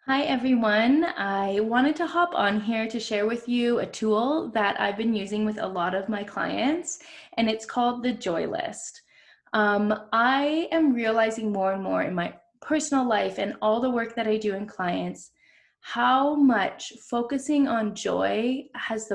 Hi everyone. I wanted to hop on here to share with you a tool that I've been using with a lot of my clients, and it's called the Joy List. I am realizing more and more in my personal life and all the work that I do in clients how much focusing on joy has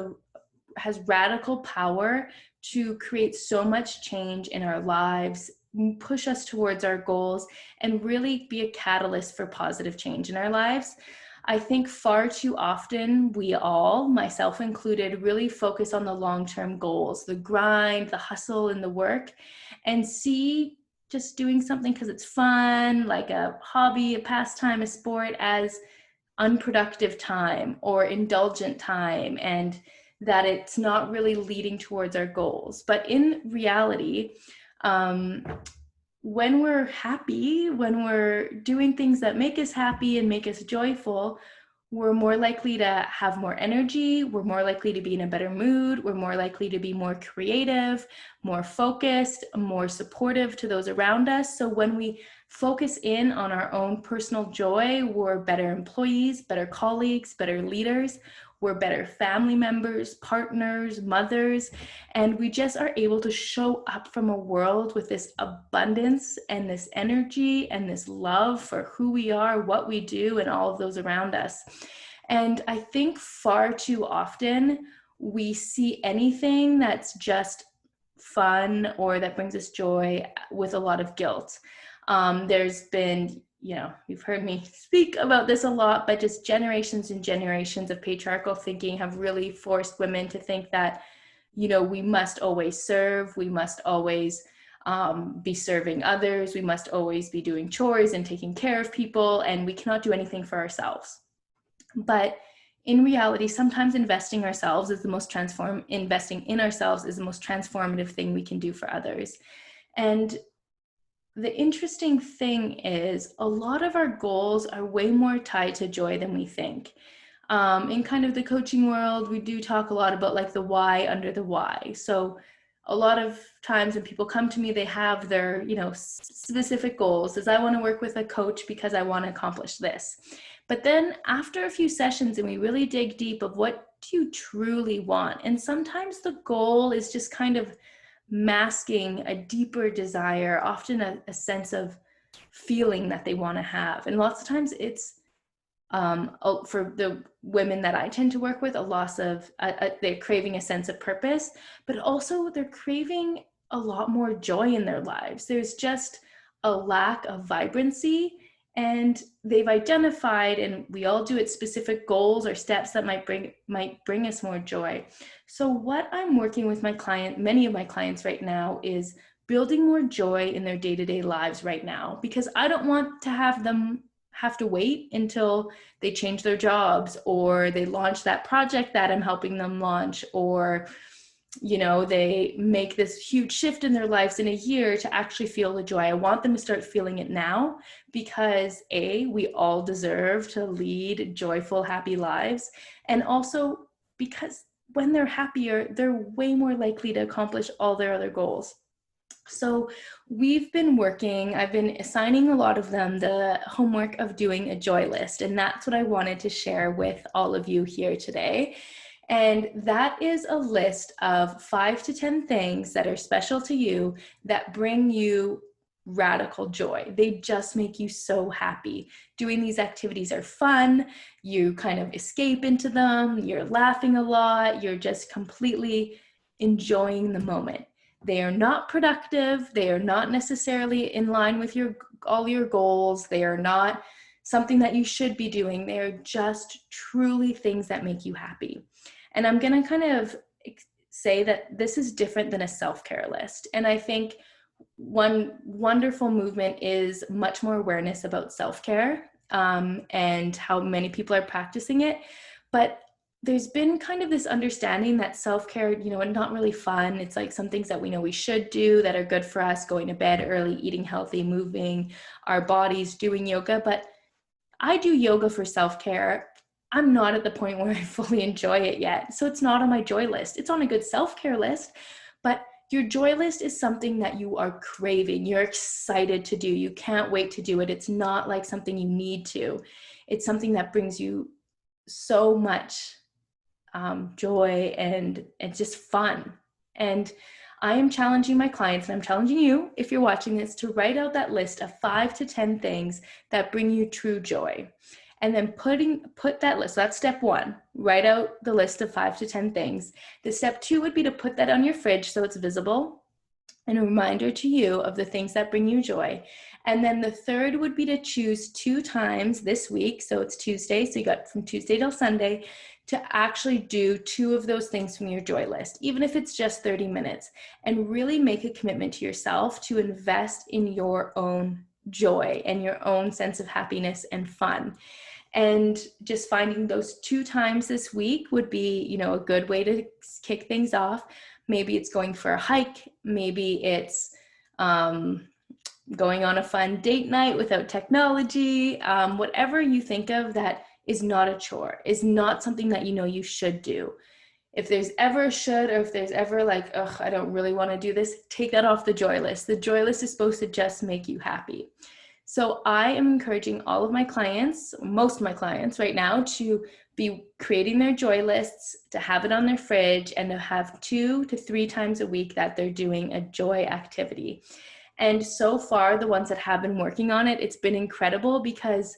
radical power to create so much change in our lives, push us towards our goals, and really be a catalyst for positive change in our lives. I think far too often we all, myself included, really focus on the long-term goals, the grind, the hustle, and the work, and see just doing something because it's fun, like a hobby, a pastime, a sport, as unproductive time or indulgent time, and that it's not really leading towards our goals. But in reality, um, when we're happy, when we're doing things that make us happy and make us joyful, we're more likely to have more energy, we're more likely to be in a better mood, we're more likely to be more creative, more focused, more supportive to those around us. So when we focus in on our own personal joy, we're better employees, better colleagues, better leaders, we're better family members, partners, mothers, and we just are able to show up from a world with this abundance and this energy and this love for who we are, what we do, and all of those around us. And I think far too often we see anything that's just fun or that brings us joy with a lot of guilt. There's been, you've heard me speak about this a lot, but just generations and generations of patriarchal thinking have really forced women to think that, we must always serve, we must always be serving others, we must always be doing chores and taking care of people, and we cannot do anything for ourselves. But in reality, sometimes investing in ourselves is the most transformative thing we can do for others. And the interesting thing is a lot of our goals are way more tied to joy than we think. In kind of the coaching world, we do talk a lot about like the why under the why. So a lot of times when people come to me, they have their, specific goals. Is I want to work with a coach because I want to accomplish this. But then after a few sessions and we really dig deep of what do you truly want? And sometimes the goal is just kind of masking a deeper desire, often a sense of feeling that they want to have. And lots of times it's for the women that I tend to work with, a loss of, they're craving a sense of purpose, but also they're craving a lot more joy in their lives. There's just a lack of vibrancy, and they've identified, and we all do it, specific goals or steps that might bring us more joy. So what I'm working with many of my clients right now, is building more joy in their day-to-day lives right now, because I don't want to have them have to wait until they change their jobs or they launch that project that I'm helping them launch, or they make this huge shift in their lives in a year to actually feel the joy. I want them to start feeling it now, because we all deserve to lead joyful, happy lives. And also because when they're happier, they're way more likely to accomplish all their other goals. So I've been assigning a lot of them the homework of doing a joy list. And that's what I wanted to share with all of you here today. And that is a list of 5 to 10 things that are special to you that bring you radical joy. They just make you so happy. Doing these activities are fun. You kind of escape into them. You're laughing a lot. You're just completely enjoying the moment. They are not productive. They are not necessarily in line with all your goals. They are not something that you should be doing. They are just truly things that make you happy. And I'm going to kind of say that this is different than a self-care list. And I think one wonderful movement is much more awareness about self-care, and how many people are practicing it. But there's been kind of this understanding that self-care, not really fun. It's like some things that we know we should do that are good for us: going to bed early, eating healthy, moving our bodies, doing yoga. But I do yoga for self-care. I'm not at the point where I fully enjoy it yet. So it's not on my joy list. It's on a good self-care list, but your joy list is something that you are craving. You're excited to do. You can't wait to do it. It's not like something you need to. It's something that brings you so much joy and just fun. And I am challenging my clients, and I'm challenging you, if you're watching this, to write out that list of 5 to 10 things that bring you true joy. And then put that list. So that's step 1. Write out the list of 5 to 10 things. The step 2 would be to put that on your fridge so it's visible and a reminder to you of the things that bring you joy. And then the third would be to choose 2 times this week. So it's Tuesday. So you got from Tuesday till Sunday to actually do 2 of those things from your joy list, even if it's just 30 minutes, and really make a commitment to yourself to invest in your own joy and your own sense of happiness and fun. And just finding those 2 times this week would be, a good way to kick things off. Maybe it's going for a hike. Maybe it's going on a fun date night without technology. Whatever you think of that is not a chore, is not something that you should do. If there's ever a should, or if there's ever like, ugh, I don't really want to do this, take that off the joy list. The joy list is supposed to just make you happy. So I am encouraging all of my clients, most of my clients right now, to be creating their joy lists, to have it on their fridge, and to have 2 to 3 times a week that they're doing a joy activity. And so far, the ones that have been working on it, it's been incredible, because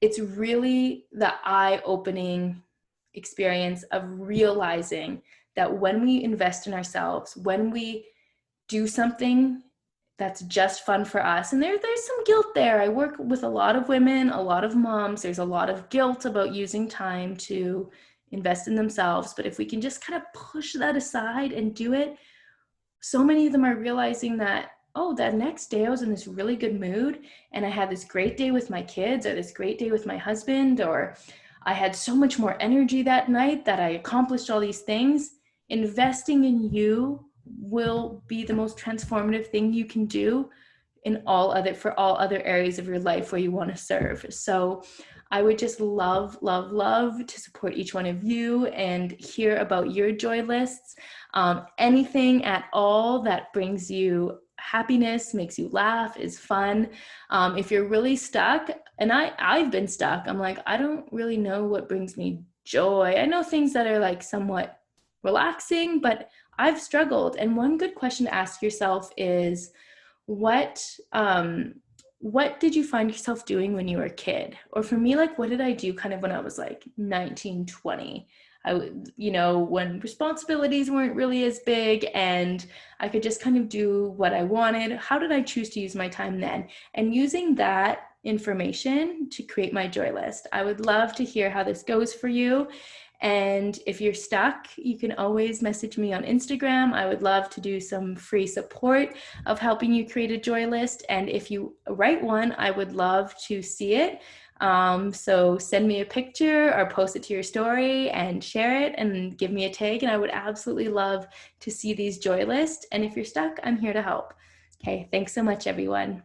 it's really the eye-opening experience of realizing that when we invest in ourselves, when we do something that's just fun for us, and there's some guilt there. I work with a lot of women, a lot of moms. There's a lot of guilt about using time to invest in themselves. But if we can just kind of push that aside and do it, so many of them are realizing that, oh, that next day I was in this really good mood, and I had this great day with my kids, or this great day with my husband, or I had so much more energy that night that I accomplished all these things. Investing in you will be the most transformative thing you can do for all other areas of your life where you want to serve. So I would just love to support each one of you and hear about your joy lists. Anything at all that brings you happiness, makes you laugh, is fun. If you're really stuck, and I've been stuck, I'm like, I don't really know what brings me joy. I know things that are like somewhat relaxing, but I've struggled. And one good question to ask yourself is, what did you find yourself doing when you were a kid? Or for me, like, what did I do kind of when I was like 19, 20? When responsibilities weren't really as big and I could just kind of do what I wanted. How did I choose to use my time then? And using that information to create my joy list. I would love to hear how this goes for you. And if you're stuck, you can always message me on Instagram. I would love to do some free support of helping you create a joy list. And if you write one, I would love to see it. So send me a picture or post it to your story and share it and give me a tag. And I would absolutely love to see these joy lists. And if you're stuck, I'm here to help. Okay, thanks so much, everyone.